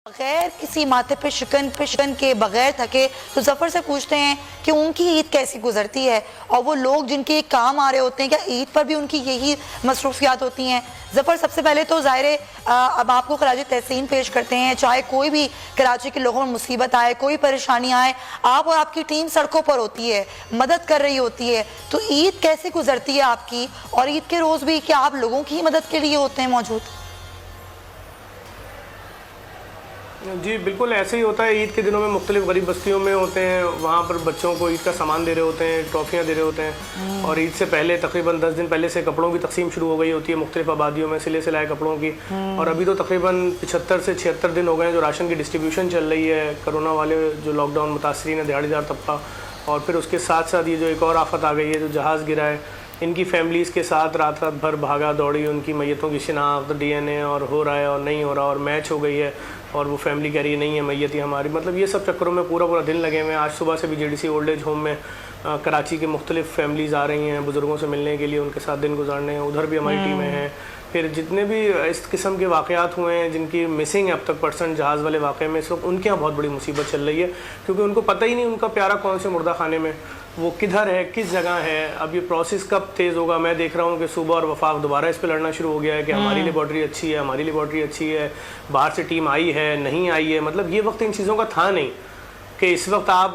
बगैर किसी माथे पे शिकन के बगैर थके तो जफर से पूछते हैं कि उनकी ईद कैसी गुजरती है और वो लोग जिनके काम आ रहे होते हैं क्या ईद पर भी उनकी यही मसरूफियात होती हैं। जफर, सबसे पहले तो ज़ाहिर अब आपको खराज तहसीन पेश करते हैं, चाहे कोई भी कराची के लोगों में मुसीबत आए, कोई परेशानी आए, आप और आपकी टीम सड़कों पर होती है, मदद कर रही होती है, तो ईद कैसे गुजरती है आपकी? और ईद के रोज़ भी क्या आप लोगों की मदद के लिए होते हैं मौजूद? जी बिल्कुल ऐसे ही होता है। ईद के दिनों में मुख्तलिफ गरीब बस्तियों में होते हैं, वहाँ पर बच्चों को ईद का सामान दे रहे होते हैं, ट्रॉफियाँ दे रहे होते हैं। और ईद से पहले तकरीबन 10 दिन पहले से कपड़ों की तकसीम शुरू हो गई होती है मुख्तलिफ आबादियों में, सिले सिलाए कपड़ों की। और अभी तो तकरीबन 75 से 76 दिन हो गए हैं जो राशन की डिस्ट्रीब्यूशन चल रही है। कोरोना वाले जो लॉकडाउन मुतासरीन है, दिहाड़ीदार तबका, और फिर उसके साथ साथ ये जो एक और आफत आ गई है जो जहाज़ गिरा है, इनकी फैमिलीज़ के साथ रात रात भर भागा दौड़ी, उनकी मैयतों की शिनाख्त, DNA और हो रहा है और नहीं हो रहा, और मैच हो गई है और वो फैमिली कह रही है नहीं है मैयत ही हमारी। मतलब ये सब चक्करों में पूरा दिन लगे हुए हैं। आज सुबह से भी JDC ओल्ड एज होम में कराची के मुख्तलिफ फैमिलीज़ आ रही हैं बुज़ुर्गों से मिलने के लिए, उनके साथ दिन गुजारने हैं। उधर भी हमारी टीमें हैं। फिर जितने भी इस किस्म के वाक़यात हुए हैं जिनकी मिसिंग है अब तक पर्सन जहाज़ वाले वाक़े में, इस वक्त उनके यहाँ बहुत बड़ी मुसीबत चल रही है, क्योंकि उनको पता ही नहीं उनका प्यारा कौन से मुर्दा खाने में, वो किधर है, किस जगह है। अब ये प्रोसेस कब तेज़ होगा? मैं देख रहा हूँ कि सुबह और वफाक दोबारा इस पर लड़ना शुरू हो गया है कि हमारी लेबॉर्ट्री अच्छी है, हमारी लेबॉर्ट्री अच्छी है, बाहर से टीम आई है, नहीं आई है। मतलब ये वक्त इन चीज़ों का था नहीं कि इस वक्त आप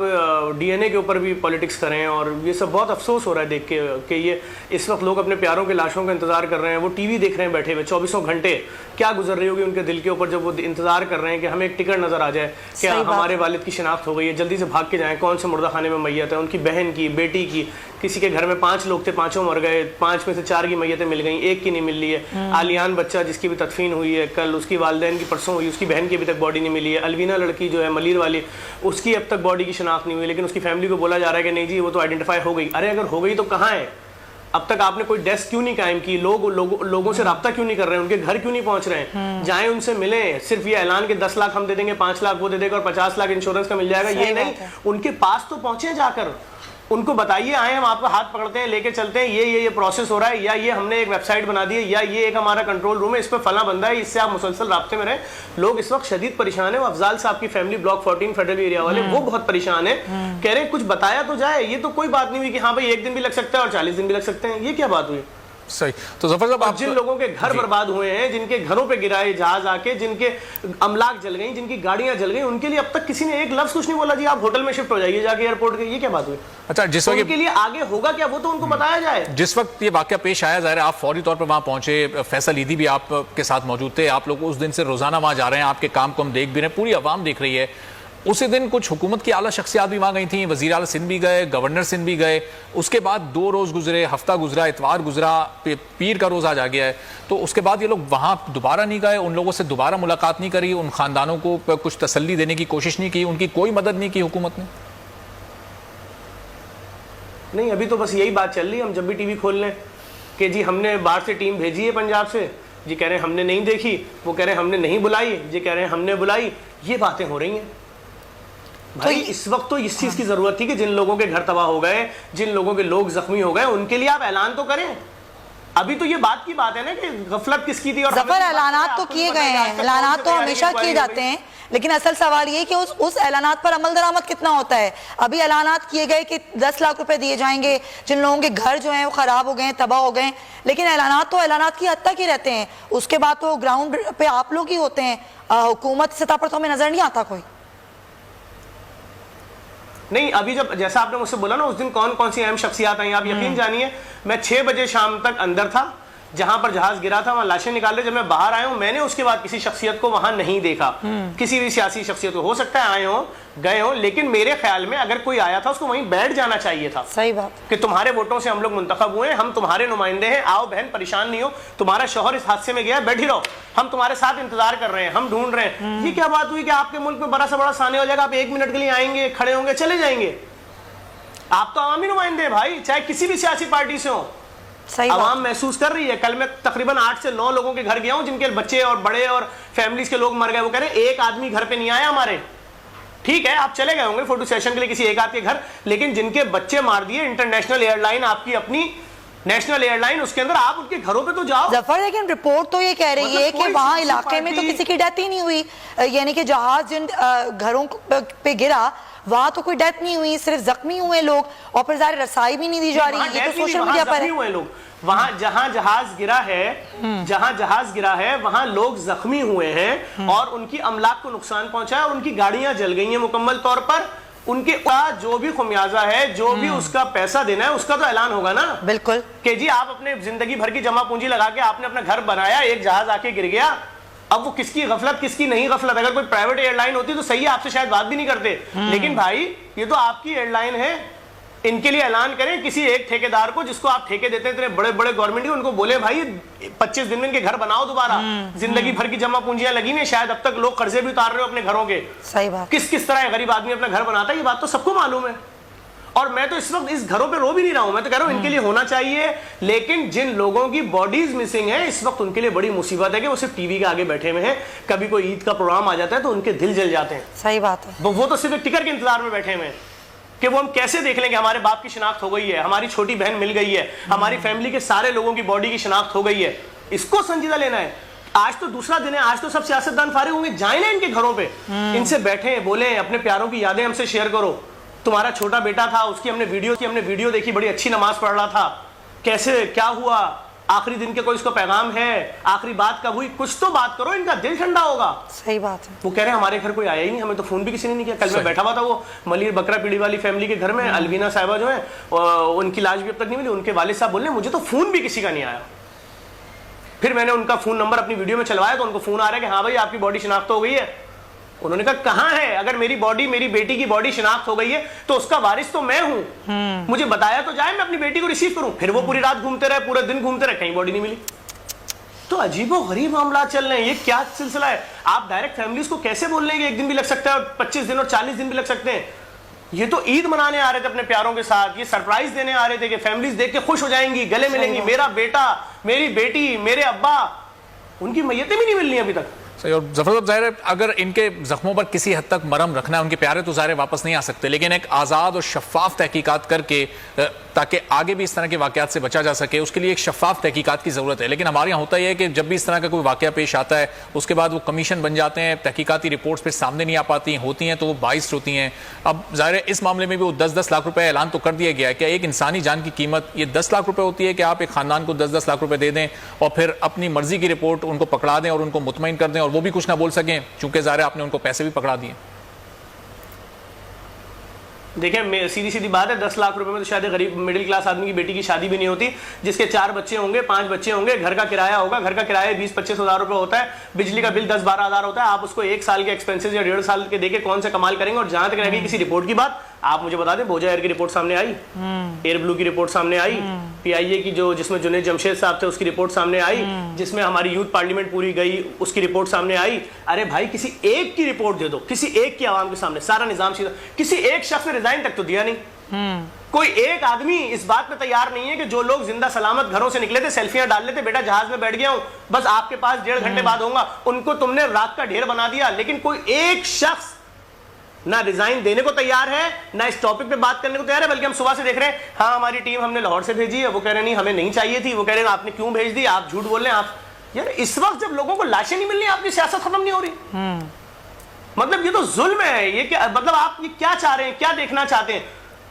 DNA के ऊपर भी पॉलिटिक्स करें। और ये सब बहुत अफसोस हो रहा है देख के कि ये इस वक्त लोग अपने प्यारों के लाशों का इंतज़ार कर रहे हैं, वो TV देख रहे हैं बैठे हुए 24 घंटे। क्या गुजर रही होगी उनके दिल के ऊपर जब वो इंतज़ार कर रहे हैं कि हमें एक टिकट नज़र आ जाए कि हमारे वालिद की शिनाख्त हो गई है, जल्दी से भाग के जाएँ, कौन से मुर्दा खाने में मैयत है, उनकी बहन की, बेटी की। किसी के घर में 5 लोग थे, 5 मर गए, 5 में से 4 की मैयतें मिल गई, 1 की नहीं मिल रही है। आलियान बच्चा जिसकी भी तदफीन हुई है कल, उसकी वालिदैन की परसों हुई, उसकी बहन की अभी तक बॉडी नहीं मिली है। अलवीना लड़की जो है मलीर वाली, उसकी अब तक बॉडी की शिनाख्त नहीं हुई, लेकिन उसकी फैमिली को बोला जा रहा है कि नहीं जी वो तो आइडेंटिफाई हो गई। अरे अगर हो गई तो कहाँ है? अब तक आपने कोई डेस्क क्यों नहीं कायम की? लोगों से रब्ता क्यों नहीं कर रहे हैं? उनके घर क्यों नहीं पहुंच रहे हैं? जाएं उनसे मिलें। सिर्फ ये ऐलान के 10 लाख हम दे देंगे, 5 लाख वो दे देगा और 50 लाख इंश्योरेंस का मिल जाएगा, ये नहीं। उनके पास तो पहुंचे जाकर, उनको बताइए आए हम आपका हाथ पकड़ते हैं, लेके चलते हैं, ये प्रोसेस हो रहा है, या ये हमने एक वेबसाइट बना दी है, या ये एक हमारा कंट्रोल रूम है, इस पर फला बंदा है, इससे आप मुसलसल राब्ते में रहें। लोग इस वक्त शदीद परेशान है। अफजाल साहब की फैमिली ब्लॉक 14 फेडरल एरिया वाले, वो बहुत परेशान है, कह रहे हैं कुछ बताया तो जाए। ये तो कोई बात नहीं हुई कि हाँ भाई 1 दिन भी लग सकता है और 40 दिन भी लग सकते हैं। ये क्या बात हुई? सही। तो जफर साहब, आप जिन लोगों के घर बर्बाद हुए हैं, जिनके घरों पे गिरा है जहाज आके, जिनके अमलाक जल गई, जिनकी गाड़ियां जल गई, उनके लिए अब तक किसी ने एक लफ्ज कुछ नहीं बोला जी आप होटल में शिफ्ट हो जाइए जाके एयरपोर्ट के। ये क्या बात हुई? अच्छा, जिस वक्त उनके लिए आगे होगा क्या वो तो उनको बताया जाए। जिस वक्त ये वाकया पेश आया, ज़ाहिर है आप फौरी तौर पर वहां पहुंचे, फैसल ईदी भी आपके साथ मौजूद थे, आप लोग उस दिन से रोजाना वहां जा रहे हैं, आपके काम को हम देख भी रहे हैं, पूरी आवाम देख रही है। उसी दिन कुछ हुकूमत की आला शख्सियात भी वहाँ गई थी, वज़ीर आला सिंध भी गए, गवर्नर सिंध भी गए। उसके बाद 2 रोज़ गुजरे, हफ्ता गुजरा, इतवार गुजरा, पीर का रोज़ आज आ गया है। तो उसके बाद ये लोग वहाँ दोबारा नहीं गए, उन लोगों से दोबारा मुलाकात नहीं करी, उन ख़ानदानों को कुछ तसल्ली देने की कोशिश नहीं की, उनकी कोई मदद नहीं की हुकूमत ने? नहीं, अभी तो बस यही बात चल रही है। हम जब भी TV खोल लें कि जी हमने बाहर से टीम भेजी है पंजाब से, जी कह रहे हैं हमने नहीं देखी, वो कह रहे हैं हमने नहीं बुलाई, जी कह रहे हैं हमने बुलाई। ये बातें हो रही हैं भाई। तो इस वक्त तो इस चीज की जरूरत थी कि जिन लोगों के घर तबाह हो गए, जिन लोगों के लोग जख्मी हो गए, उनके लिए आप ऐलान तो करें। अभी तो ये बात की बात है ना कि गफलत किसकी थी। और जफर, ऐलानात तो किए गए हैं, ऐलानात तो हमेशा किए जाते हैं, लेकिन असल सवाल ये कि उस ऐलानात पर अमल दरामद कितना होता है। अभी ऐलानात किए गए कि 10 लाख रुपए दिए जाएंगे जिन लोगों के घर जो हैं वो खराब हो गए, तबाह हो गए, लेकिन ऐलानात तो ऐलानात की हद तक ही रहते हैं। उसके बाद तो ग्राउंड पे आप लोग ही होते हैं, हुकूमत सतह पर तो हमें नजर नहीं आता कोई। नहीं, अभी जब जैसा आपने मुझसे बोला ना उस दिन कौन कौन सी अहम शख्सियात आई, आप यकीन जानिए मैं 6 बजे शाम तक अंदर था जहां पर जहाज गिरा था, वहां लाशें निकाल रहे। जब मैं बाहर आया हूं मैंने उसके बाद किसी शख्सियत को वहां नहीं देखा, किसी भी सियासी शख्सियत को। हो सकता है आए हो गए हो, लेकिन मेरे ख्याल में अगर कोई आया था उसको वहीं बैठ जाना चाहिए था। सही बात कि तुम्हारे वोटों से हम लोग मुंतखब हुए हैं, हम तुम्हारे नुमाइंदे हैं, आओ बहन परेशान नहीं हो, तुम्हारा शौहर इस हादसे में गया, बैठी रहो, हम तुम्हारे साथ इंतजार कर रहे हैं, हम ढूंढ रहे हैं। ये क्या बात हुई कि आपके मुल्क में बड़ा सा बड़ा साने हो जाएगा, आप 1 मिनट के लिए आएंगे, खड़े होंगे, चले जाएंगे? आप तो आवामी नुमाइंदे हैं भाई, चाहे किसी भी सियासी पार्टी से हो। आवाम महसूस कर रही है। कल मैं तकरीबन 8 से 9 लोगों के घर गया हूं जिनके बच्चे और बड़े और फैमिलीज के लोग मर गए। वो कह रहे हैं एक आदमी घर पे नहीं आया हमारे। ठीक है आप चले गए होंगे फोटो सेशन के लिए किसी एक आध के घर, लेकिन जिनके बच्चे मार दिए, इंटरनेशनल एयरलाइन आपकी अपनी नेशनल एयरलाइन, उसके अंदर आप उनके घरों पे तो जाओ। जफर, लेकिन रिपोर्ट तो ये कह रही मतलब है कि कोई वहां सियासी इलाके में तो पार्टी- किसी की डेथ ही नहीं हुई, यानी कि जहाज जिन घरों पे गिरा वहां तो कोई डेथ नहीं हुई, सिर्फ जख्मी हुए लोग, और फिर ज़ाहिर रसाई भी नहीं दी जा रही। ये तो सोशल मीडिया पर है। हुए लोग वहां जहां जहाज गिरा है वहां लोग जख्मी हुए हैं और उनकी अमलाक को नुकसान पहुंचा है और उनकी गाड़ियां जल गई हैं मुकम्मल तौर पर। उनके जो भी खुमियाजा है, जो भी उसका पैसा देना है, उसका तो ऐलान होगा ना। बिल्कुल कि जी आप अपने जिंदगी भर की जमा पूंजी लगा के आपने अपना घर बनाया, एक जहाज आके गिर गया, अब वो किसकी गफलत किसकी नहीं गफलत। अगर कोई प्राइवेट एयरलाइन होती तो सही है, आपसे शायद बात भी नहीं करते, लेकिन भाई ये तो आपकी एयरलाइन है, इनके लिए ऐलान करें किसी एक ठेकेदार को जिसको आप ठेके देते हैं इतने बड़े बड़े गवर्नमेंट के, उनको बोले भाई 25 दिन में इनके घर बनाओ दोबारा। जिंदगी भर की जमा पूंजियां लगी नहीं, शायद अब तक लोग कर्जे भी उतार रहे हो अपने घरों के। सही बात। किस किस तरह गरीब आदमी अपना घर बनाता है, ये बात तो सबको मालूम है। और मैं तो इस वक्त इस घरों पे रो भी नहीं रहा हूं, मैं तो कह रहा हूं इनके लिए होना चाहिए, लेकिन जिन लोगों की बॉडीज मिसिंग है इस वक्त उनके लिए बड़ी मुसीबत है कि वो सिर्फ टीवी के आगे बैठे हुए हैं। कभी कोई ईद का प्रोग्राम आ जाता है तो उनके दिल जल जाते हैं। सही बात है। वो तो सिर्फ एक टिकट के इंतजार में बैठे हुए हैं कि वो हम कैसे देख लेंगे, हमारे बाप की शिनाख्त हो गई है, हमारी छोटी बहन मिल गई है, हमारी फैमिली के सारे लोगों की बॉडी की शिनाख्त हो गई है, इसको संजीदा लेना है। आज तो दूसरा दिन है, आज तो सब सियासतदान फारिग होंगे, जाए ना इनके घरों पे, इनसे बैठे बोले अपने प्यारों की यादें हमसे शेयर करो। तुम्हारा छोटा बेटा था, उसकी हमने वीडियो देखी, बड़ी अच्छी नमाज पढ़ रहा था, कैसे क्या हुआ, आखिरी दिन के कोई इसको पैगाम है, आखिरी बात कब हुई, कुछ तो बात करो, इनका दिल ठंडा होगा। सही बात है। वो कह रहे हैं हमारे घर कोई आया ही नहीं, हमें तो फोन भी किसी ने नहीं किया। कल मैं बैठा हुआ था वो मलिर बकरा पीड़ी वाली फैमिली के घर में, अलवीना साहिबा जो है उनकी लाश भी अब तक नहीं मिली, उनके वालिद साहब बोले मुझे तो फोन भी किसी का नहीं आया। फिर मैंने उनका फोन नंबर अपनी वीडियो में चलवाया तो उनको फोन आ रहा है कि हाँ भाई आपकी बॉडी शिनाख्त हो गई है। उन्होंने कहा कहां है, अगर मेरी बेटी की बॉडी शिनाख्त हो गई है तो उसका वारिस तो मैं हूं, मुझे बताया तो जाए, मैं अपनी बेटी को रिसीव करूं। फिर वो पूरी रात घूमते रहे, पूरे दिन घूमते रहे, कहीं बॉडी नहीं मिली। तो अजीबो गरीब मामला चल रहे हैं, ये क्या सिलसिला है। आप डायरेक्ट फैमिलीज को कैसे बोल रहे हैं कि एक दिन भी लग सकता है और 25 दिन और 40 दिन भी लग सकते हैं। ये तो ईद मनाने आ रहे थे अपने प्यारों के साथ, ये सरप्राइज देने आ रहे थे कि फैमिलीज देख के खुश हो जाएंगी, गले मिलेंगी, मेरा बेटा, मेरी बेटी, मेरे अब्बा, उनकी मैयतें भी नहीं मिलनी अभी तक। सही। और जफर साहब, जाहिर है अगर इनके जख्मों पर किसी हद तक मरहम रखना है, उनके प्यारे तो ज़ाहिर वापस नहीं आ सकते, लेकिन एक आज़ाद और शफाफ तहकीकात करके ताकि आगे भी इस तरह के वाक़यात से बचा जा सके, उसके लिए एक शफाफ तहकीकात की ज़रूरत है। लेकिन हमारे यहाँ होता यह है कि जब भी इस तरह का कोई वाक़या पेश आता है उसके बाद वो कमीशन बन जाते हैं, तहकीकाती रिपोर्ट्स फिर सामने नहीं आ पाती, होती हैं तो वो बाइस्ड होती हैं। अब ज़ाहिर है इस मामले में भी वो 10-10 लाख रुपये ऐलान तो कर दिया गया है कि एक इंसानी जान की कीमत ये 10 लाख रुपये होती है कि आप एक ख़ानदान को 10-10 लाख रुपये दे दें और फिर अपनी मर्जी की रिपोर्ट उनको पकड़ा दें और उनको मुतमईन कर दें और वो भी कुछ ना बोल सकें, चूंकि ज़ाहिर आपने उनको पैसे भी पकड़ा दिए। देखिए सीधी सीधी बात है, 10 लाख रुपए में तो शायद गरीब मिडिल क्लास आदमी की बेटी की शादी भी नहीं होती, जिसके 4 बच्चे होंगे, 5 बच्चे होंगे, घर का किराया होगा, घर का किराया 20-25 हज़ार रुपए होता है, बिजली का बिल 10-12 हज़ार होता है। आप उसको 1 साल के एक्सपेंसेस या 1.5 साल के देके कौन से कमाल करेंगे। और जहां तक रह गई किसी रिपोर्ट की बात, आप मुझे बता दें बोजा एयर की रिपोर्ट सामने आई, एयर ब्लू की रिपोर्ट सामने आई, PIA की जो जिसमें जुनेद जमशेद साहब थे उसकी रिपोर्ट सामने आई, जिसमें हमारी यूथ पार्लियामेंट पूरी गई उसकी रिपोर्ट सामने आई। अरे भाई किसी एक की रिपोर्ट दे दो, किसी एक की आवाम के सामने, सारा निजाम सीधा। किसी एक शख्स ने रिजाइन तक तो दिया नहीं। कोई एक आदमी इस बात पे तैयार नहीं है कि जो लोग जिंदा सलामत घरों से निकले थे, सेल्फियां डाल लेते, बेटा जहाज में बैठ गया हूं, बस आपके पास 1.5 घंटे बाद होऊंगा, उनको तुमने रात का ढेर बना दिया। लेकिन कोई एक शख्स ना रिजाइन देने को तैयार है, ना इस टॉपिक पे बात करने को तैयार है। बल्कि हम सुबह से देख रहे हैं, हाँ हमारी टीम हमने लाहौर से भेजी है, वो कह रहे नहीं हमें नहीं चाहिए थी, वो कह रहे हैं आपने क्यों भेज दी, आप झूठ बोल रहे हैं। आप यार इस वक्त जब लोगों को लाशें नहीं मिल रही, आपकी सियासत खत्म नहीं हो रही। मतलब ये तो जुल्म है। ये क्या मतलब आप ये क्या चाह रहे हैं, क्या देखना चाहते हैं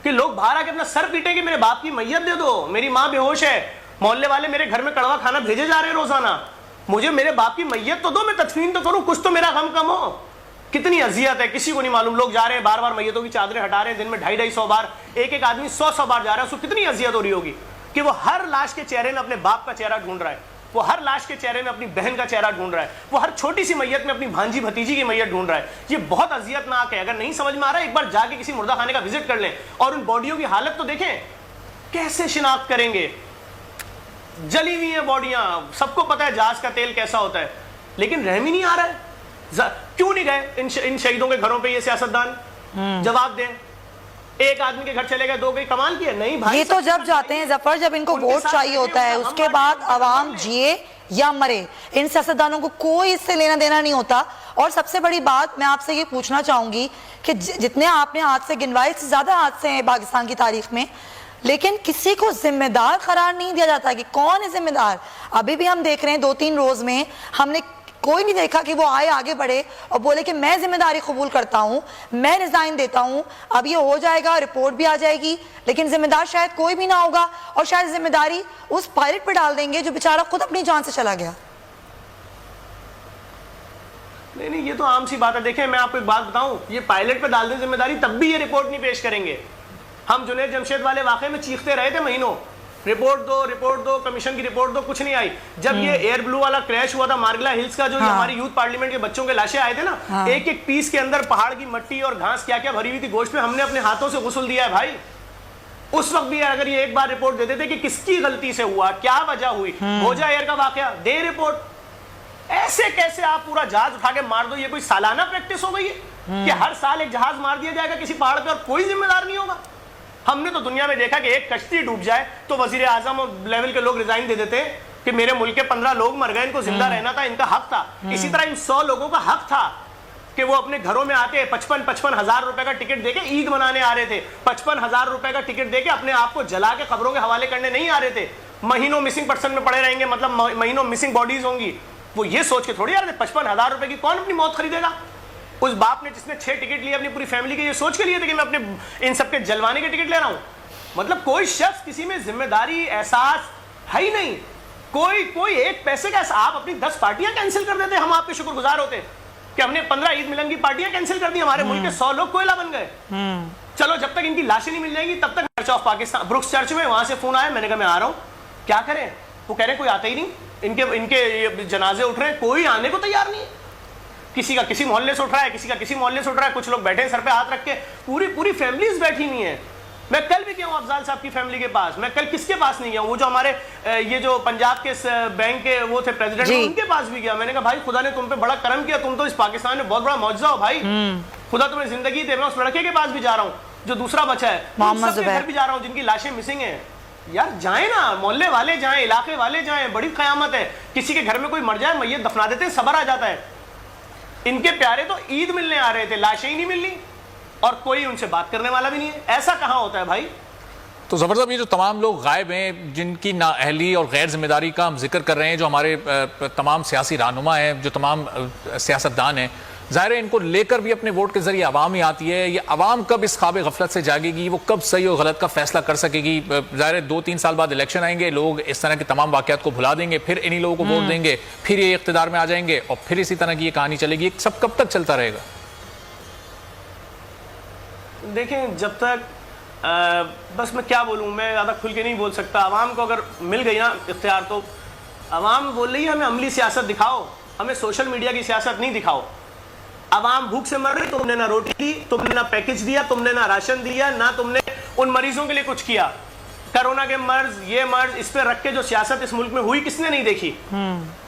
कि लोग बाहर आके अपना सर पीटे कि मेरे बाप की मैयत दे दो, मेरी माँ बेहोश है, मोहल्ले वाले मेरे घर में कड़वा खाना भेजे जा रहे हैं रोजाना, मुझे मेरे बाप की मैयत तो दो, मैं तदफीन तो करूं, कुछ तो मेरा गम कम हो। कितनी अजियत है किसी को नहीं मालूम। लोग जा रहे हैं बार बार मैयतों की चादरें हटा रहे हैं, दिन में 250-250 बार, एक आदमी 100 बार जा रहा है, उसको कितनी अजियत हो रही होगी कि वो हर लाश के चेहरे में अपने बाप का चेहरा ढूंढ रहा है, वो हर लाश के चेहरे में अपनी बहन का चेहरा ढूंढ रहा है, वो हर छोटी सी मैयत में अपनी भांजी भतीजी की मैयत ढूंढ रहा है। ये बहुत अजियतनाक है। अगर नहीं समझ में आ रहा है, एक बार जाके किसी मुर्दा खाने का विजिट कर लें और उन बॉडियों की हालत तो देखें, कैसे शिनाख्त करेंगे। जली हुई है बॉडियां, सबको पता है जहाज का तेल कैसा होता है, लेकिन रहम ही नहीं आ रहा है। क्यों नहीं गए इन शहीदों के घरों पे ये सियासतदान? जवाब दें। एक आदमी के घर चले गए, 2 गई, कमाल किया? नहीं भाई, ये तो जब जाते हैं जफर, जब इनको वोट चाहिए होता है, उसके बाद आवाम जिए या मरे, इन सियासतदानों को कोई इससे लेना देना नहीं होता। और सबसे बड़ी बात मैं आपसे ये पूछना चाहूंगी कि जितने आपने हादसे गिनवाए, इससे ज्यादा हादसे हैं पाकिस्तान की तारीख में, लेकिन किसी को जिम्मेदार करार नहीं दिया जाता कि कौन है जिम्मेदार। अभी भी हम देख रहे हैं 2-3 रोज में हमने कोई नहीं देखा कि वो आए आगे बढ़े और बोले कि मैं जिम्मेदारी कबूल करता हूं, मैं रिजाइन देता हूं, अब ये हो जाएगा, रिपोर्ट भी आ जाएगी, लेकिन जिम्मेदार शायद कोई भी ना होगा और शायद जिम्मेदारी उस पायलट पे डाल देंगे जो बेचारा खुद अपनी जान से चला गया। नहीं, ये तो आम सी बात है। देखें, मैं आपको एक बात बताऊं, ये पायलट पे डाल दें जिम्मेदारी, तब भी ये रिपोर्ट नहीं पेश करेंगे। हम जुनैद जमशेद वाले वाकये में चीखते रहे थे महीनों, रिपोर्ट दो, कमीशन की रिपोर्ट दो, कुछ नहीं आई। जब ये एयर ब्लू वाला क्रैश हुआ था मार्गला हिल्स का, जो हमारी यूथ पार्लियामेंट के बच्चों के लाशें आए थे ना, एक एक पीस के अंदर पहाड़ की मट्टी और घास क्या क्या भरी हुई थी गोश्त में, हमने अपने हाथों से गुस्ल दिया है भाई। उस वक्त भी अगर ये एक बार रिपोर्ट दे देते कि किसकी गलती से हुआ, क्या वजह हुई, भोजा एयर का वाकया, दे रिपोर्ट। ऐसे कैसे आप पूरा जहाज उठा के मार दो? ये कोई सालाना प्रैक्टिस हो गई है कि हर साल एक जहाज मार दिया जाएगा किसी पहाड़ पे और कोई जिम्मेदार नहीं होगा? हमने तो दुनिया में देखा कि एक कश्ती डूब जाए तो वजीर आजम लेवल के लोग रिजाइन दे देते कि मेरे मुल्क के 15 लोग मर गए, इनको जिंदा रहना था, इनका हक था। इसी तरह इन 100 लोगों का हक था कि वो अपने घरों में आके 55 हजार रुपए का टिकट देके ईद मनाने आ रहे थे, 55 हजार रुपए का टिकट देके अपने आप को जला के कब्रों के हवाले करने नहीं आ रहे थे। महीनों मिसिंग पर्सन में पड़े रहेंगे, मतलब महीनों मिसिंग बॉडीज होंगी। वो ये सोच के थोड़ी आ रहे थे 55 हजार रुपए की कौन अपनी मौत खरीदेगा? उस बाप ने जिसने 6 टिकट लिए अपनी पूरी फैमिली के, ये सोच के लिए थे कि मैं अपने इन सबके जलवाने के टिकट ले रहा हूं। मतलब कोई शख्स किसी में जिम्मेदारी एहसास है ही नहीं, कोई एक पैसे का। आप अपनी 10 पार्टियां कैंसिल कर देते, हम आपके शुक्रगुजार होते कि हमने 15 ईद मिलन की पार्टियां कैंसिल कर दी, हमारे मुल्क के 100 लोग कोयला बन गए। चलो, जब तक इनकी लाशें नहीं मिल जाएंगी तब तक church of Pakistan, brooks church में, वहां से फोन आया, मैंने कहा मैं आ रहा हूं। क्या करें? वो कह रहे कोई आता ही नहीं, इनके जनाजे उठ रहे हैं, कोई आने को तैयार नहीं है। किसी का किसी मोहल्ले से उठ रहा है, किसी का किसी मोहल्ले से उठ रहा है, कुछ लोग बैठे हैं सर पे हाथ रख के, पूरी फैमिलीज बैठी नहीं है। मैं कल भी गया हूं अफजाल साहब की फैमिली के पास, मैं कल किसके पास नहीं गया? वो जो हमारे ये जो पंजाब के बैंक के वो थे प्रेसिडेंट, उनके पास भी गया। मैंने कहा भाई खुदा ने तुम पे बड़ा करम किया, तुम तो इस पाकिस्तान में बहुत बड़ा मौजूदा हो भाई, खुदा तुम्हें जिंदगी दे। मैं उस लड़के के पास भी जा रहा हूँ जो दूसरा बचा है, मोहम्मद जुबैर भी जा रहा हूँ जिनकी लाशें मिसिंग है। यार जाए ना, मोहल्ले वाले जाएं, इलाके वाले जाएं, बड़ी कयामत है। किसी के घर में कोई मर जाए, मैयत दफना देते हैं, सबर आ जाता है। इनके प्यारे तो ईद मिलने आ रहे थे, लाशें ही नहीं मिल रही और कोई उनसे बात करने वाला भी नहीं है। ऐसा कहां होता है भाई? तो जबर साहब, ये जो तमाम लोग गायब हैं, जिनकी नाअहली और गैर जिम्मेदारी का हम जिक्र कर रहे हैं, जो हमारे तमाम सियासी रहनुमा हैं, जो तमाम सियासतदान हैं, ज़ाहिर है इनको लेकर भी अपने वोट के जरिए आवाम ही आती है। ये आवाम कब इस ख्वाब गफलत से जागेगी, वो कब सही और गलत का फैसला कर सकेगी? ज़ाहिर है 2-3 साल बाद इलेक्शन आएंगे, लोग इस तरह के तमाम वाक़यात को भुला देंगे, फिर इन्हीं लोगों को वोट देंगे, फिर ये इख्तिदार में आ जाएंगे और फिर इसी तरह की ये कहानी चलेगी। सब कब तक चलता रहेगा? देखें, जब तक बस मैं क्या बोलूँ, मैं ज़्यादा खुल के नहीं बोल सकता। आवाम को अगर मिल गई ना इख्तियार, तो आवाम बोल रही है हमें अमली सियासत दिखाओ, हमें सोशल मीडिया की सियासत नहीं दिखाओ। आवाम भूख से मर रही, तुमने ना रोटी दी, तुमने ना पैकेज दिया, तुमने ना राशन दिया, ना तुमने उन मरीजों के लिए कुछ किया। कोरोना के मर्ज, ये मर्ज, इस पे रख के जो सियासत इस मुल्क में हुई किसने नहीं देखी?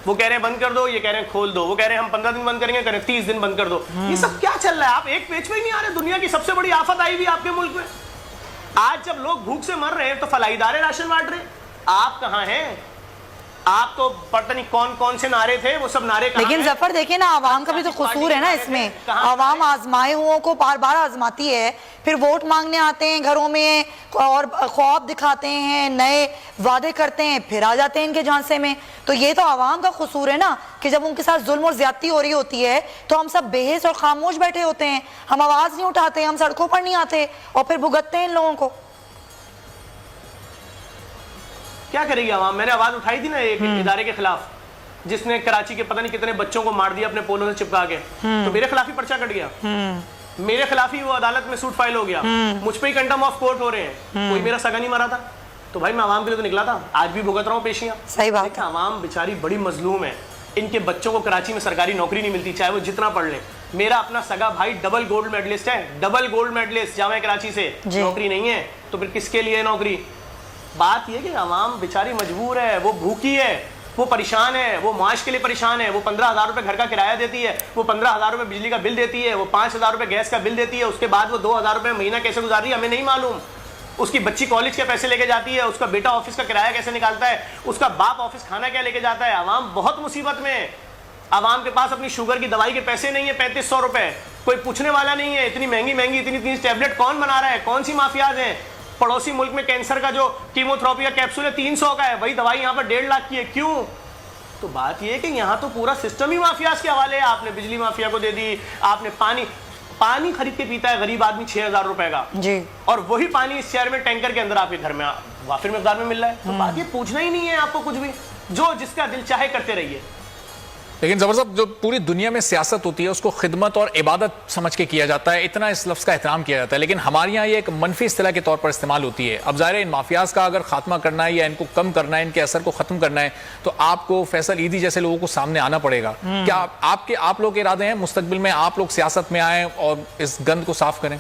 वो कह रहे हैं बंद कर दो, ये कह रहे हैं खोल दो, वो कह रहे हैं हम 15 दिन बंद करेंगे, कह रहे हैं 30 दिन बंद कर दो। ये सब क्या चल रहा है? आप एक पेज पे ही नहीं आ रहे। दुनिया की सबसे बड़ी आफत आई हुई आपके मुल्क में। आज जब लोग भूख से मर रहे हैं तो फलाईदारे राशन बांट रहे हैं, आप कहां हैं? आप तो पता नहीं कौन कौन से नारे थे, वो सब नारे कहां लेकिन हैं? जफर देखिए ना, आवाम का भी तो कसूर है ना इसमें। आवाम आजमाए हुओं को बार बार आजमाती है, फिर वोट मांगने आते हैं घरों में और ख्वाब दिखाते हैं, नए वादे करते हैं, फिर आ जाते हैं इनके झांसे में। तो ये तो आवाम का कसूर है ना कि जब उनके साथ जुल्म और ज्यादती हो रही होती है तो हम सब बेहिस और खामोश बैठे होते हैं, हम आवाज नहीं उठाते, हम सड़कों पर नहीं आते और फिर भुगतते हैं इन लोगों को। क्या करेगी आवाम? मैंने आवाज उठाई थी ना एक इदारे के खिलाफ जिसने कराची के पता नहीं कितने बच्चों को मार दिया अपने पोलों से चिपका के, तो मेरे खिलाफ ही पर्चा कट गया, मेरे खिलाफ ही वो अदालत में सूट फाइल हो गया, मुझ पे ही कंटेम्प्ट ऑफ कोर्ट हो रहे हैं। कोई मेरा सगा नहीं मरा था, तो भाई मैं आवाम के लिए तो निकला था, आज भी भुगत रहा हूँ पेशियां। सही बात है। आवाम बेचारी बड़ी मजलूम है, इनके बच्चों को कराची में सरकारी नौकरी नहीं मिलती, चाहे वो जितना पढ़ ले। मेरा अपना सगा भाई डबल गोल्ड मेडलिस्ट है, double gold medalist Jamia Karachi से, नौकरी नहीं है, तो फिर किसके लिए नौकरी? बात यह कि आवाम बेचारी मजबूर है, वो भूखी है, वो परेशान है, वो माश के लिए परेशान है। वो 15,000 रुपए घर का किराया देती है, वो 15,000 रुपए बिजली का बिल देती है, वो 5,000 रुपए गैस का बिल देती है, उसके बाद वो 2,000 रुपए महीना कैसे गुजार रही है हमें नहीं मालूम। उसकी बच्ची कॉलेज के पैसे लेके जाती है, उसका बेटा ऑफिस का किराया कैसे निकालता है, उसका बाप ऑफिस खाना क्या लेके जाता है। आवाम बहुत मुसीबत में है। आवाम के पास अपनी शुगर की दवाई के पैसे नहीं है, 3500 रुपए, कोई पूछने वाला नहीं है। इतनी महंगी महंगी इतनी टैबलेट कौन बना रहा है, कौन सी माफियाज हैं? पड़ोसी मुल्क में कैंसर का जो कीमोथेरेपी का कैप्सूल है 300 का है, वही दवाई यहाँ पर 1.5 लाख की है। क्यों? तो बात यह है कि यहाँ तो पूरा सिस्टम ही माफियाज के हवाले है। आपने बिजली माफिया को दे दी, आपने पानी खरीद के पीता है गरीब आदमी 6000 रुपए का जी, और वही पानी इस शहर में टैंकर के अंदर आपके घर में वाफिर मिकदार में मिल रहा है। तो बात ये पूछना ही नहीं है आपको कुछ भी, जो जिसका दिल चाहे करते रहिए। लेकिन ज़बर साहब, जो पूरी दुनिया में सियासत होती है उसको खिदमत और इबादत समझ के किया जाता है, इतना इस लफ्ज़ का एहतराम किया जाता है, लेकिन हमारे यहाँ ये एक मनफी इस्तिलाह के तौर पर इस्तेमाल होती है। अब ज़ाहिर है इन माफियाज़ का अगर खात्मा करना है या इनको कम करना है, इनके असर को ख़त्म करना है, तो आपको फैसल ईदी जैसे लोगों को सामने आना पड़ेगा। क्या आप लोग के इरादे हैं मुस्तकबिल में आप लोग सियासत में आए और इस गंद को साफ करें?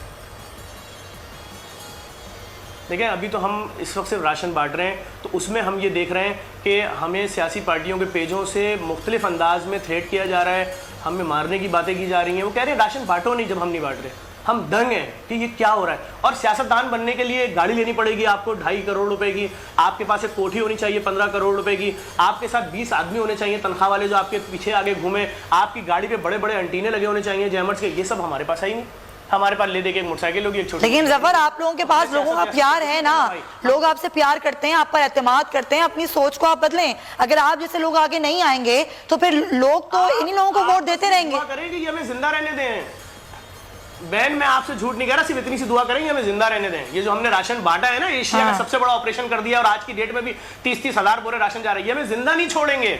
देखिए, अभी तो हम इस वक्त सिर्फ राशन बांट रहे हैं, तो उसमें हम ये देख रहे हैं कि हमें सियासी पार्टियों के पेजों से मुख्तलिफ अंदाज में थ्रेट किया जा रहा है, हमें मारने की बातें की जा रही हैं। वो कह रहे हैं राशन बांटो नहीं, जब हम नहीं बांट रहे। हम दंग हैं कि ये क्या हो रहा है। और सियासतदान बनने के लिए गाड़ी लेनी पड़ेगी आपको 2.5 करोड़ रुपए की, आपके पास एक कोठी होनी चाहिए 15 करोड़ रुपए की, आपके साथ 20 आदमी होने चाहिए तनख्वाह वाले जो आपके पीछे आगे घूमे, आपकी गाड़ी पे बड़े बड़े एंटीने लगे होने चाहिए जैमर्स के। ये सब हमारे पास है ही नहीं। हमारे पास ले दे के एक मोटरसाइकिल होगी, एक छोटी। लेकिन जफर, आप लोगों के पास लोगों का प्यार है ना, लोग आपसे प्यार करते हैं, आप पर एतमाद करते हैं, अपनी सोच को आप बदलें। अगर आप जैसे लोग आगे नहीं आएंगे तो फिर लोग तो इन्हीं लोगों को वोट देते रहेंगे। करेंगे हमें जिंदा रहने दें। बहन, मैं आपसे झूठ नहीं कह रहा, सिर्फ इतनी सी दुआ करेंगे हमें जिंदा रहने दें। ये जो हमने राशन बांटा है ना, एशिया का सबसे बड़ा ऑपरेशन कर दिया, और आज की डेट में भी 30-30 हजार बोरे राशन जा रही है, हमें जिंदा नहीं छोड़ेंगे।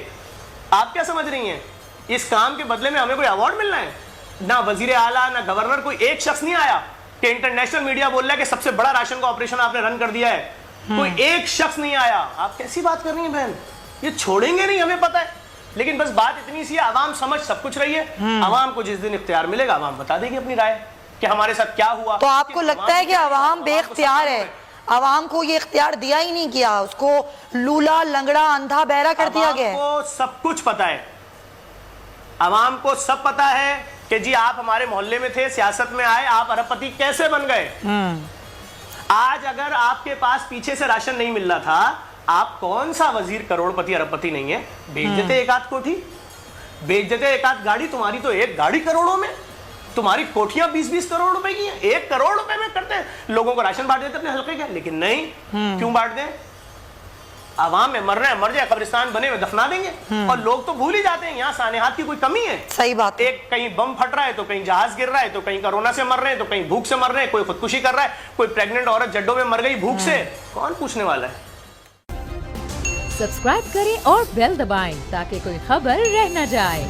आप क्या समझ रही हैं? इस काम के बदले में हमें कोई अवार्ड मिलना है? ना वजीर आला, ना गवर्नर, कोई एक शख्स नहीं आया कि इंटरनेशनल मीडिया बोल रहा है कि सबसे बड़ा राशन का ऑपरेशन आपने रन कर दिया है। कोई एक शख्स नहीं आया। आप कैसी बात कर रही हैं बहन? ये छोड़ेंगे नहीं, हमें पता है। लेकिन बस बात इतनी सी है, आवाम समझ सब कुछ रही है। आवाम को जिस दिन इख्तियार मिलेगा, आवाम बता देगी अपनी राय कि हमारे साथ क्या हुआ। तो आपको लगता है कि आवाम बेख्तियार है? आवाम को ये इख्तियार दिया ही नहीं गया, उसको लूला लंगड़ा अंधा बहरा कर दिया गया है। आवाम को सब कुछ पता है। आवाम को सब पता है कि जी आप हमारे मोहल्ले में थे, सियासत में आए, आप अरबपति कैसे बन गए। आज अगर आपके पास पीछे से राशन नहीं मिल रहा था, आप कौन सा वजीर करोड़पति अरबपति नहीं है? बेच देते एक आध कोठी, बेच देते एक आध गाड़ी। तुम्हारी तो एक गाड़ी करोड़ों में, तुम्हारी कोठियां 20-20 करोड़ रुपए की हैं। 1 करोड़ रुपए में करते हैं, लोगों को राशन बांट देते अपने हल्के के। लेकिन नहीं, क्यों बांट दें? आवाम में मर रहे हैं, मर जाए, कब्रिस्तान बने हुए दफना देंगे। और लोग तो भूल ही जाते हैं यहाँ सानेहात की कोई कमी है। सही बात। एक कहीं बम फट रहा है, तो कहीं जहाज गिर रहा है, तो कहीं कोरोना से मर रहे हैं, तो कहीं भूख से मर रहे हैं, कोई खुदकुशी कर रहा है, कोई प्रेग्नेंट औरत जड्डों में मर गई भूख से। कौन पूछने वाला है? सब्सक्राइब करें और बेल दबाएं ताकि कोई खबर रह न जाए।